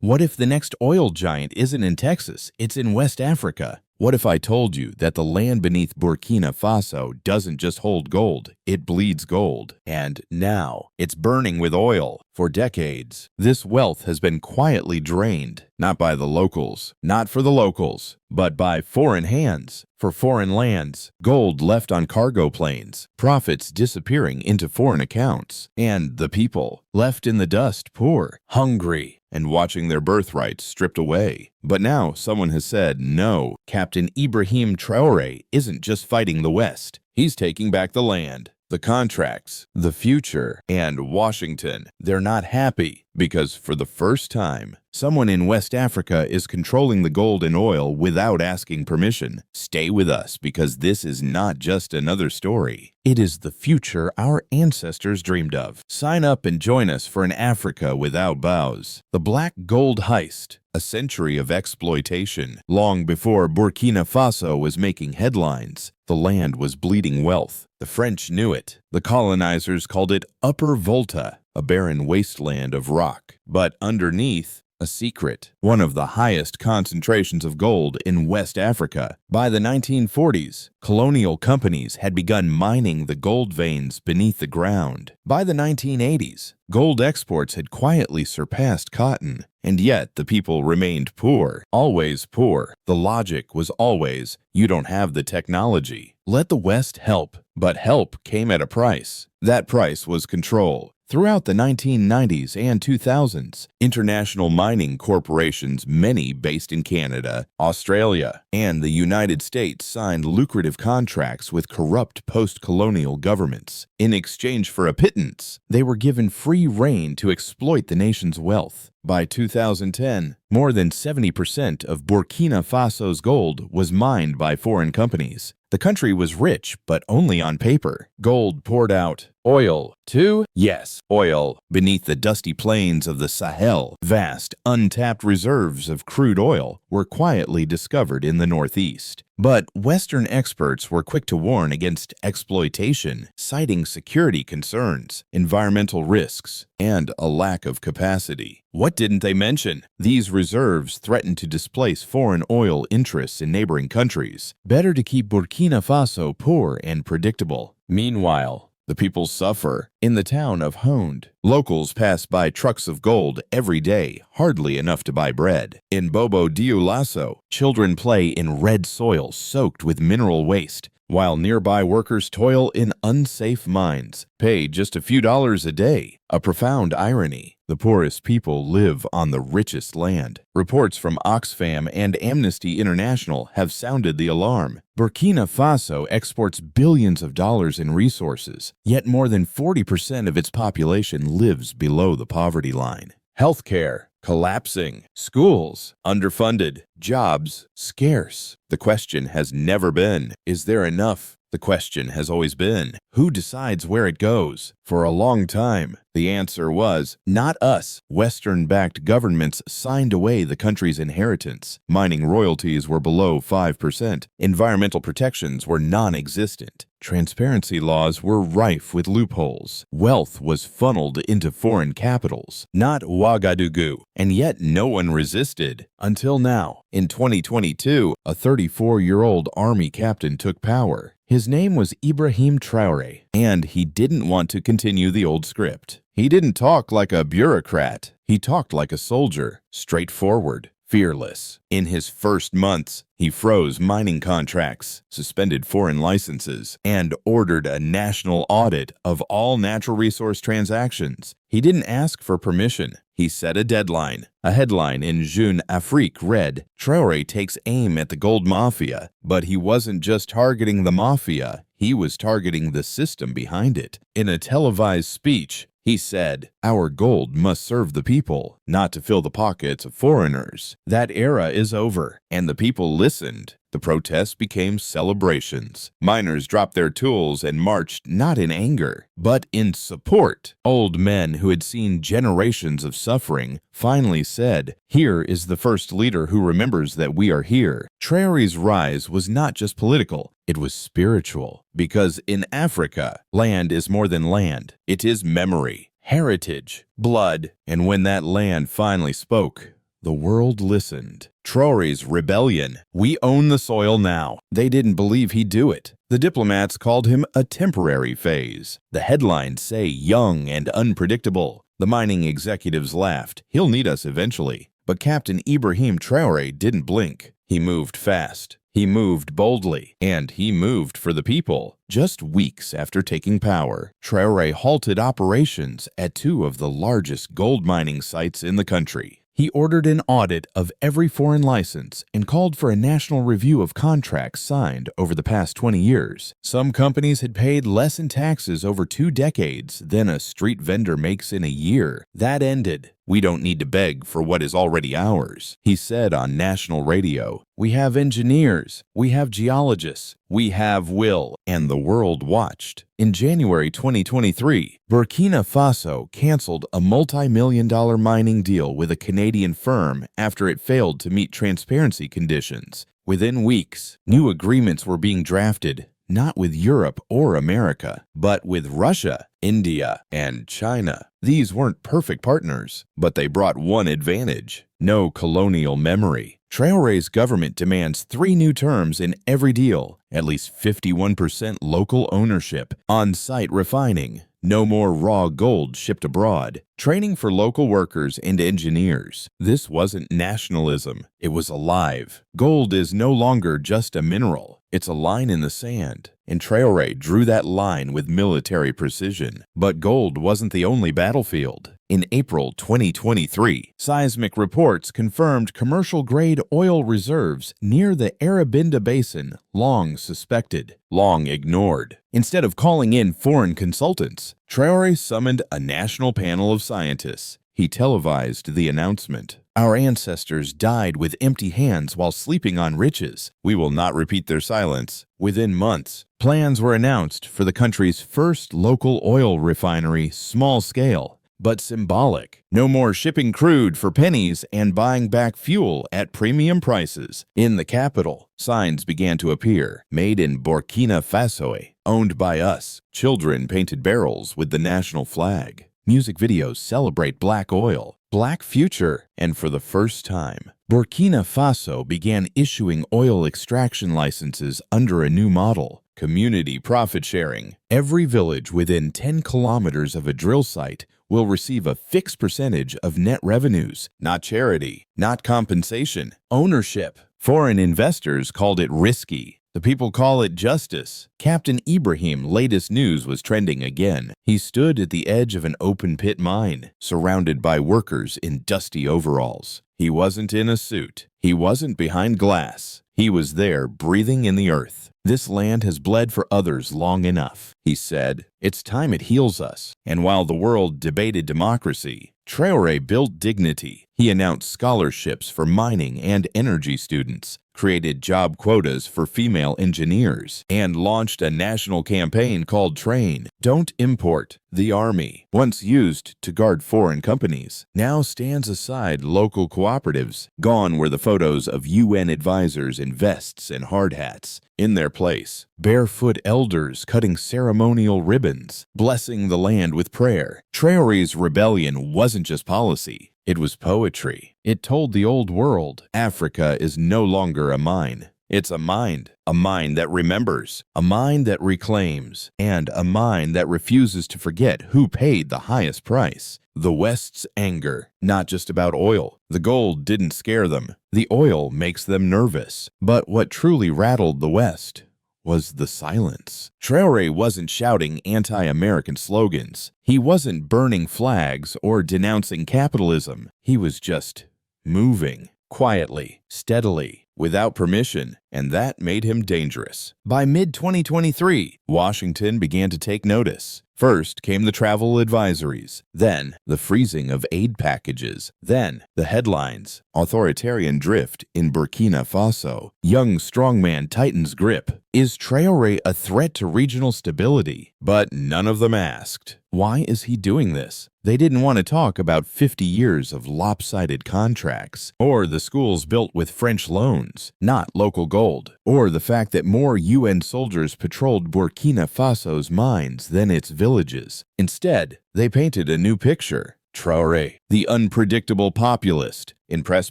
What if the next oil giant isn't in Texas, it's in West Africa? What if I told you that the land beneath Burkina Faso doesn't just hold gold, it bleeds gold, and now it's burning with oil? For decades, this wealth has been quietly drained, not by the locals, not for the locals, but by foreign hands, for foreign lands, gold left on cargo planes, profits disappearing into foreign accounts, and the people left in the dust, poor, hungry, and watching their birthrights stripped away. But now someone has said, no, Captain Ibrahim Traoré isn't just fighting the West. He's taking back the land, the contracts, the future, and Washington. They're not happy because for the first time, someone in West Africa is controlling the gold and oil without asking permission. Stay with us because this is not just another story. It is the future our ancestors dreamed of. Sign up and join us for an Africa without bows. The Black Gold Heist. A century of exploitation. Long before Burkina Faso was making headlines, the land was bleeding wealth. The French knew it. The colonizers called it Upper Volta, a barren wasteland of rock. But underneath, a secret, one of the highest concentrations of gold in West Africa. By the 1940s, colonial companies had begun mining the gold veins beneath the ground. By the 1980s, gold exports had quietly surpassed cotton, and yet the people remained poor, always poor. The logic was always, you don't have the technology. Let the West help, but help came at a price. That price was control. Throughout the 1990s and 2000s, international mining corporations, many based in Canada, Australia, and the United States, signed lucrative contracts with corrupt post-colonial governments. In exchange for a pittance, they were given free rein to exploit the nation's wealth. By 2010, more than 70% of Burkina Faso's gold was mined by foreign companies. The country was rich, but only on paper. Gold poured out. Oil, too? Yes, oil. Beneath the dusty plains of the Sahel, vast, untapped reserves of crude oil were quietly discovered in the Northeast. But Western experts were quick to warn against exploitation, citing security concerns, environmental risks, and a lack of capacity. What didn't they mention? These reserves threatened to displace foreign oil interests in neighboring countries. Better to keep Burkina Faso poor and predictable. Meanwhile, the people suffer. In the town of Hound, locals pass by trucks of gold every day, hardly enough to buy bread. In Bobo Dioulasso, children play in red soil soaked with mineral waste, while nearby workers toil in unsafe mines, paid just a few dollars a day. A profound irony. The poorest people live on the richest land. Reports from Oxfam and Amnesty International have sounded the alarm. Burkina Faso exports billions of dollars in resources, yet more than 40% of its population lives below the poverty line. Healthcare collapsing, schools underfunded, jobs scarce. The question has never been, is there enough? The question has always been, who decides where it goes? For a long time, the answer was, not us. Western-backed governments signed away the country's inheritance. Mining royalties were below 5%. Environmental protections were non-existent. Transparency laws were rife with loopholes. Wealth was funneled into foreign capitals, not Ouagadougou, and yet no one resisted. Until now, in 2022, a 34-year-old army captain took power. His name was Ibrahim Traoré, and he didn't want to continue the old script. He didn't talk like a bureaucrat. He talked like a soldier, straightforward, fearless. In his first months, he froze mining contracts, suspended foreign licenses, and ordered a national audit of all natural resource transactions. He didn't ask for permission. He set a deadline. A headline in Jeune Afrique read, Traoré takes aim at the gold mafia. But he wasn't just targeting the mafia, he was targeting the system behind it. In a televised speech, he said, our gold must serve the people, not to fill the pockets of foreigners. That era is over, and the people listened. The protests became celebrations. Miners dropped their tools and marched not in anger, but in support. Old men who had seen generations of suffering finally said, here is the first leader who remembers that we are here. Traoré's rise was not just political, it was spiritual. Because in Africa, land is more than land. It is memory, heritage, blood, and when that land finally spoke, The world listened. Traoré's rebellion. We own the soil now. They didn't believe he'd do it. The diplomats called him a temporary phase. The headlines say young and unpredictable. The mining executives laughed. He'll need us eventually. But Captain Ibrahim Traoré didn't blink. He moved fast. He moved boldly, and he moved for the people. Just weeks after taking power, Traoré halted operations at two of the largest gold mining sites in the country. He ordered an audit of every foreign license and called for a national review of contracts signed over the past 20 years. Some companies had paid less in taxes over 2 decades than a street vendor makes in a year. That ended. We don't need to beg for what is already ours, he said on national radio. We have engineers, we have geologists, we have will, and the world watched. In January 2023, Burkina Faso canceled a multi-million-dollar mining deal with a Canadian firm after it failed to meet transparency conditions. Within weeks, new agreements were being drafted, not with Europe or America, but with Russia, India, and China. These weren't perfect partners, but they brought one advantage: no colonial memory. Traoré's government demands 3 new terms in every deal: at least 51% local ownership, on-site refining, no more raw gold shipped abroad, training for local workers and engineers. This wasn't nationalism, it was alive. Gold is no longer just a mineral, it's a line in the sand. And Traoré drew that line with military precision. But gold wasn't the only battlefield. In April 2023, seismic reports confirmed commercial-grade oil reserves near the Arabinda Basin, long suspected, long ignored. Instead of calling in foreign consultants, Traoré summoned a national panel of scientists. He televised the announcement. Our ancestors died with empty hands while sleeping on riches. We will not repeat their silence. Within months, plans were announced for the country's first local oil refinery, small scale, but symbolic. No more shipping crude for pennies and buying back fuel at premium prices. In the capital, signs began to appear, made in Burkina Faso, owned by us. Children painted barrels with the national flag. Music videos celebrate black oil, black future, and for the first time, Burkina Faso began issuing oil extraction licenses under a new model: community profit sharing. Every village within 10 kilometers of a drill site will receive a fixed percentage of net revenues, not charity, not compensation, ownership. Foreign investors called it risky. The people call it justice. Captain Ibrahim's latest news was trending again. He stood at the edge of an open-pit mine, surrounded by workers in dusty overalls. He wasn't in a suit. He wasn't behind glass. He was there, breathing in the earth. This land has bled for others long enough, he said. It's time it heals us. And while the world debated democracy, Traoré built dignity. He announced scholarships for mining and energy students, created job quotas for female engineers, and launched a national campaign called Train, Don't Import. The army, once used to guard foreign companies, now stands aside local cooperatives. Gone were the photos of UN advisors in vests and hard hats. In their place, barefoot elders cutting ceremonial ribbons, blessing the land with prayer. Traoré's rebellion wasn't just policy. It was poetry. It told the old world, Africa is no longer a mine. It's a mind that remembers, a mind that reclaims, and a mind that refuses to forget who paid the highest price. The West's anger, not just about oil. The gold didn't scare them. The oil makes them nervous. But what truly rattled the West was the silence. Traoré wasn't shouting anti-American slogans. He wasn't burning flags or denouncing capitalism. He was just moving, quietly, steadily, without permission, and that made him dangerous. By mid-2023, Washington began to take notice. First came the travel advisories, then the freezing of aid packages, then the headlines: authoritarian drift in Burkina Faso, young strongman tightens grip. Is Traoré a threat to regional stability? But none of them asked, why is he doing this? They didn't want to talk about 50 years of lopsided contracts, or the schools built with French loans, not local gold, or the fact that more UN soldiers patrolled Burkina Faso's mines than its villages. Instead, they painted a new picture. Traoré, the unpredictable populist, In press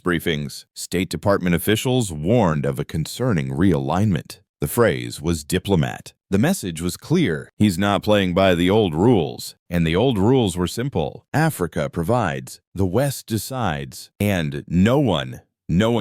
briefings, State Department officials warned of a concerning realignment. The phrase was diplomat. The message was clear. He's not playing by the old rules. And the old rules were simple. Africa provides, the West decides, and no one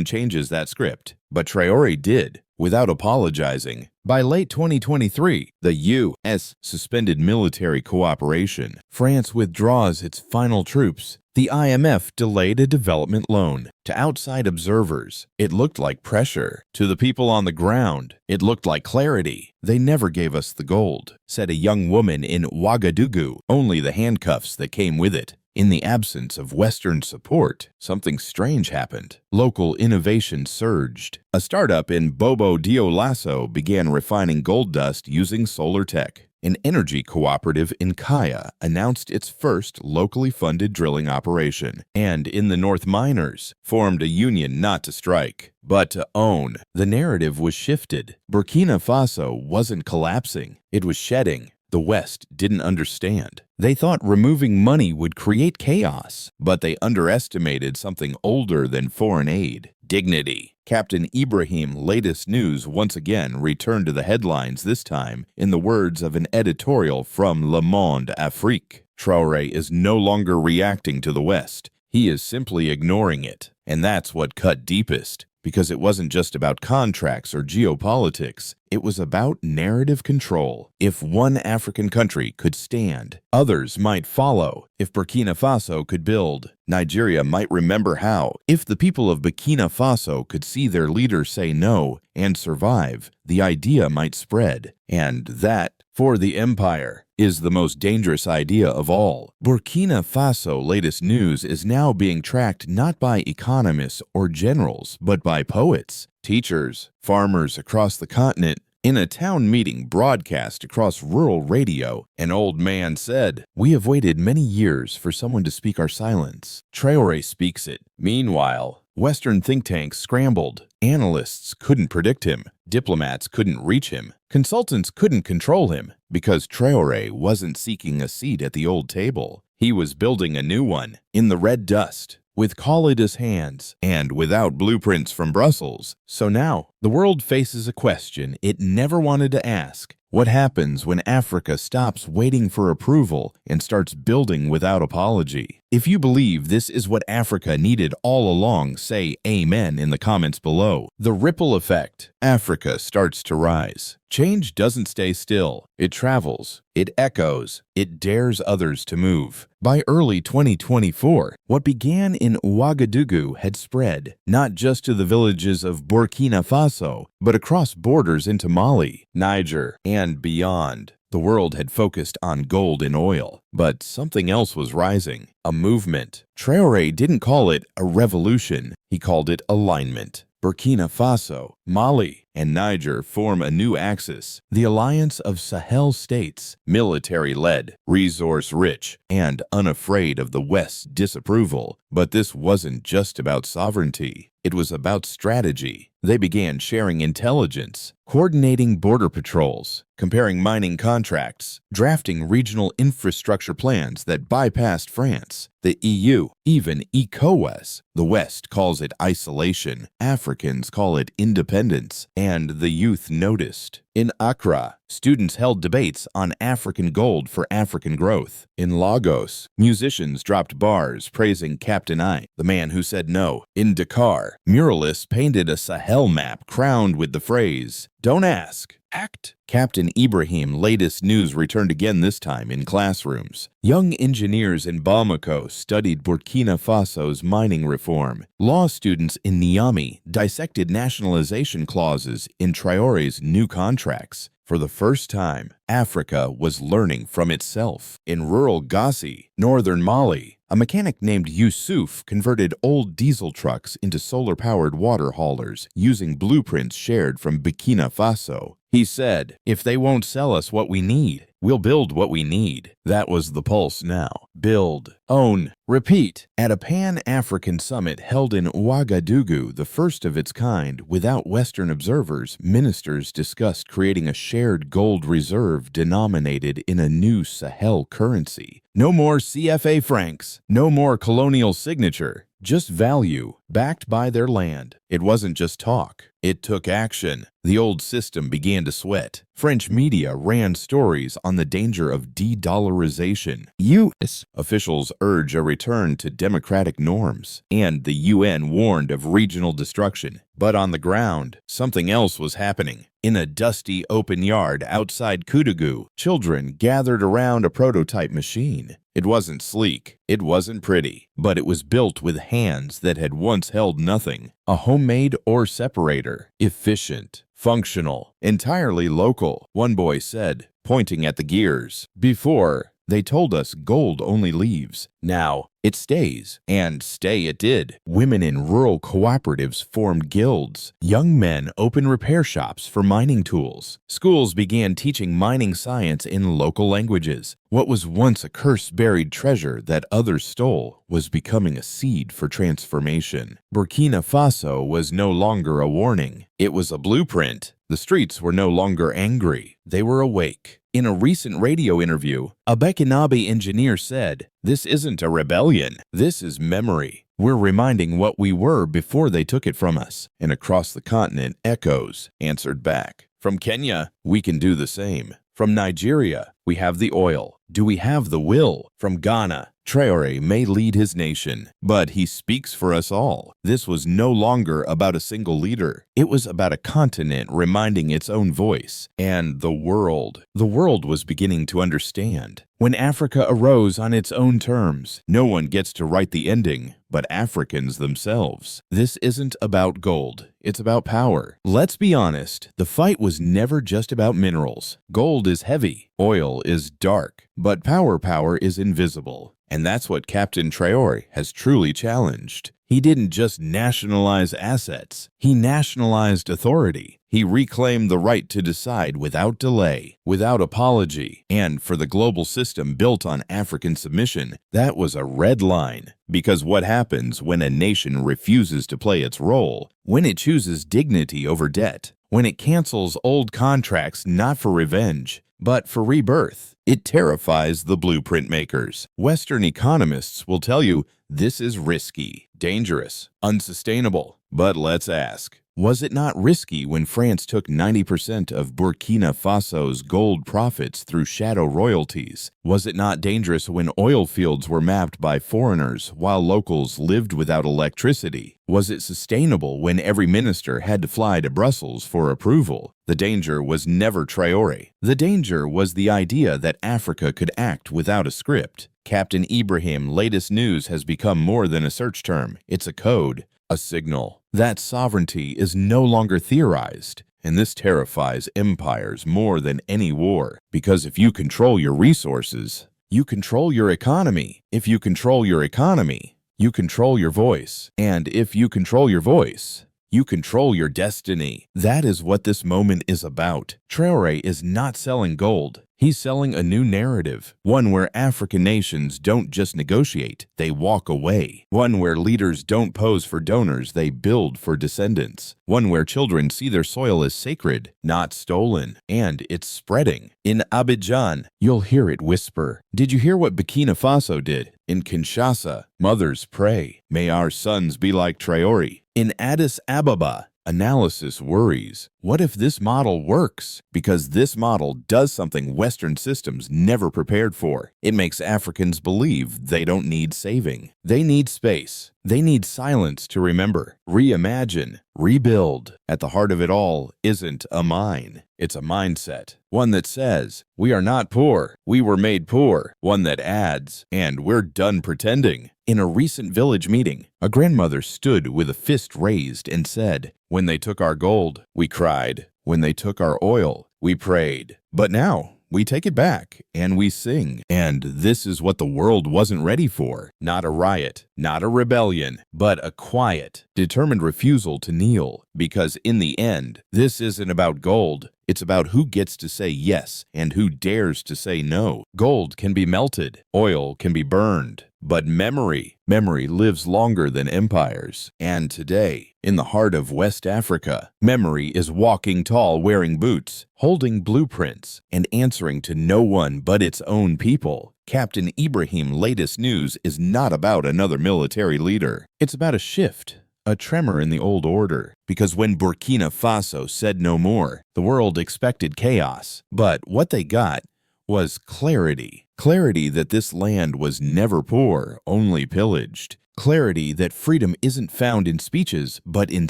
changes that script. But Traoré did, without apologizing. By late 2023, the U.S. suspended military cooperation. France withdraws its final troops. The IMF delayed a development loan. To outside observers, it looked like pressure. To the people on the ground, it looked like clarity. They never gave us the gold, said a young woman in Ouagadougou, only the handcuffs that came with it. In the absence of Western support, something strange happened. Local innovation surged. A startup in Bobo Dioulasso began refining gold dust using solar tech. An energy cooperative in Kaya announced its first locally funded drilling operation. And in the North, miners formed a union not to strike, but to own. The narrative was shifted. Burkina Faso wasn't collapsing. It was shedding. The West didn't understand. They thought removing money would create chaos, but they underestimated something older than foreign aid: dignity. Captain Ibrahim latest news once again returned to the headlines, this time in the words of an editorial from Le Monde Afrique. Traoré is no longer reacting to the West. He is simply ignoring it. And that's what cut deepest. Because it wasn't just about contracts or geopolitics, it was about narrative control. If one African country could stand, others might follow. If Burkina Faso could build, Nigeria might remember how. If the people of Burkina Faso could see their leader say no and survive, the idea might spread. And that, for the empire, is the most dangerous idea of all. Burkina Faso latest news is now being tracked not by economists or generals, but by poets, teachers, farmers across the continent. In a town meeting broadcast across rural radio, an old man said, "We have waited many years for someone to speak our silence." Traoré speaks it. Meanwhile, Western think tanks scrambled. Analysts couldn't predict him. Diplomats couldn't reach him. Consultants couldn't control him, because Traoré wasn't seeking a seat at the old table. He was building a new one, in the red dust, with Khalid's hands, and without blueprints from Brussels. So now, the world faces a question it never wanted to ask. What happens when Africa stops waiting for approval and starts building without apology? If you believe this is what Africa needed all along, say amen in the comments below. The ripple effect. Africa starts to rise. Change doesn't stay still. It travels. It echoes. It dares others to move. By early 2024, what began in Ouagadougou had spread, not just to the villages of Burkina Faso, but across borders into Mali, Niger, and beyond. The world had focused on gold and oil, but something else was rising, a movement. Traoré didn't call it a revolution, he called it alignment. Burkina Faso, Mali, and Niger form a new axis, the alliance of Sahel states, military-led, resource-rich, and unafraid of the West's disapproval. But this wasn't just about sovereignty. It was about strategy. They began sharing intelligence, coordinating border patrols, comparing mining contracts, drafting regional infrastructure plans that bypassed France, the EU, even ECOWAS. The West calls it isolation. Africans call it independence. And the youth noticed. In Accra, students held debates on African gold for African growth. In Lagos, musicians dropped bars praising Captain I, the man who said no. In Dakar, muralists painted a Sahel map crowned with the phrase, "Don't ask, act." Captain Ibrahim latest news returned again, this time in classrooms. Young engineers in Bamako studied Burkina Faso's mining reform. Law students in Niamey dissected nationalization clauses in Traoré's new contracts. For the first time, Africa was learning from itself. In rural Gassi, northern Mali, a mechanic named Yusuf converted old diesel trucks into solar-powered water haulers using blueprints shared from Burkina Faso. He said, "If they won't sell us what we need, we'll build what we need." That was the pulse now. Build, own, repeat. At a Pan-African summit held in Ouagadougou, the first of its kind, without Western observers, ministers discussed creating a shared gold reserve denominated in a new Sahel currency. No more CFA francs, no more colonial signature, just value, backed by their land. It wasn't just talk. It took action. The old system began to sweat. French media ran stories on the danger of de-dollarization. U.S. officials urge a return to democratic norms, and the UN warned of regional destruction. But on the ground, something else was happening. In a dusty open yard outside Koudougou, children gathered around a prototype machine. It wasn't sleek, it wasn't pretty, but it was built with hands that had once held nothing. A homemade ore separator, efficient, functional, entirely local, one boy said, pointing at the gears. Before, they told us gold only leaves. Now, it stays, and stay it did. Women in rural cooperatives formed guilds. Young men opened repair shops for mining tools. Schools began teaching mining science in local languages. What was once a curse-buried treasure that others stole was becoming a seed for transformation. Burkina Faso was no longer a warning. It was a blueprint. The streets were no longer angry. They were awake. In a recent radio interview, a Burkinabe engineer said, "This isn't a rebellion. This is memory. We're reminding what we were before they took it from us." And across the continent, echoes answered back. From Kenya, we can do the same. From Nigeria, we have the oil. Do we have the will? From Ghana, Traoré may lead his nation, but he speaks for us all. This was no longer about a single leader. It was about a continent reminding its own voice. And the world. The world was beginning to understand. When Africa arose on its own terms, no one gets to write the ending, but Africans themselves. This isn't about gold. It's about power. Let's be honest, the fight was never just about minerals. Gold is heavy, oil is dark, but power is invisible. And that's what Captain Traoré has truly challenged. He didn't just nationalize assets, he nationalized authority. He reclaimed the right to decide without delay, without apology. And for the global system built on African submission, that was a red line. Because what happens when a nation refuses to play its role? When it chooses dignity over debt? When it cancels old contracts not for revenge, but for rebirth? It terrifies the blueprint makers. Western economists will tell you this is risky, dangerous, unsustainable. But let's ask, was it not risky when France took 90% of Burkina Faso's gold profits through shadow royalties? Was it not dangerous when oil fields were mapped by foreigners while locals lived without electricity? Was it sustainable when every minister had to fly to Brussels for approval? The danger was never Traoré. The danger was the idea that Africa could act without a script. Captain Ibrahim latest news has become more than a search term. It's a code, a signal. That sovereignty is no longer theorized. And this terrifies empires more than any war. Because if you control your resources, you control your economy. If you control your economy, you control your voice. And if you control your voice, you control your destiny. That is what this moment is about. Traoré is not selling gold. He's selling a new narrative, one where African nations don't just negotiate, they walk away. One where leaders don't pose for donors, they build for descendants. One where children see their soil as sacred, not stolen. And it's spreading. In Abidjan, you'll hear it whisper. Did you hear what Burkina Faso did? In Kinshasa, mothers pray, may our sons be like Traoré. In Addis Ababa, analysis worries. What if this model works? Because this model does something Western systems never prepared for. It makes Africans believe they don't need saving. They need space. They need silence to remember, reimagine, rebuild. At the heart of it all isn't a mine. It's a mindset. One that says, we are not poor, we were made poor. One that adds, and we're done pretending. In a recent village meeting, a grandmother stood with a fist raised and said, when they took our gold, we cried. When they took our oil, we prayed. But now, we take it back, and we sing. And this is what the world wasn't ready for. Not a riot, not a rebellion, but a quiet, determined refusal to kneel. Because in the end, this isn't about gold. It's about who gets to say yes and who dares to say no. Gold can be melted, oil can be burned, but memory lives longer than empires. And today, in the heart of West Africa, memory is walking tall wearing boots, holding blueprints, and answering to no one but its own people. Captain Ibrahim's latest news is not about another military leader. It's about a shift, a tremor in the old order. Because when Burkina Faso said no more, the world expected chaos. But what they got was clarity. Clarity that this land was never poor, only pillaged. Clarity that freedom isn't found in speeches, but in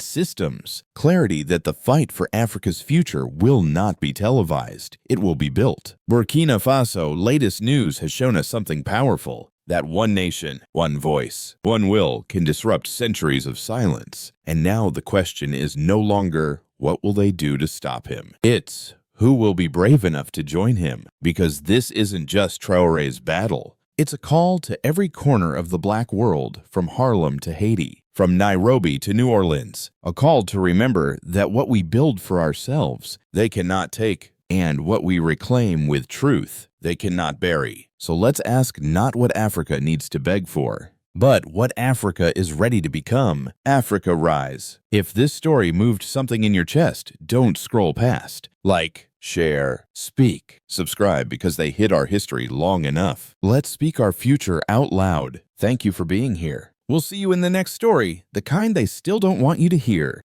systems. Clarity that the fight for Africa's future will not be televised. It will be built. Burkina Faso latest news has shown us something powerful. That one nation, one voice, one will can disrupt centuries of silence. And now the question is no longer, what will they do to stop him? It's, who will be brave enough to join him? Because this isn't just Traoré's battle. It's a call to every corner of the black world, from Harlem to Haiti, from Nairobi to New Orleans. A call to remember that what we build for ourselves, they cannot take, and what we reclaim with truth, they cannot bury. So let's ask not what Africa needs to beg for, but what Africa is ready to become. Africa rise. If this story moved something in your chest, don't scroll past. Like, share, speak, subscribe because they hid our history long enough. Let's speak our future out loud. Thank you for being here. We'll see you in the next story, the kind they still don't want you to hear.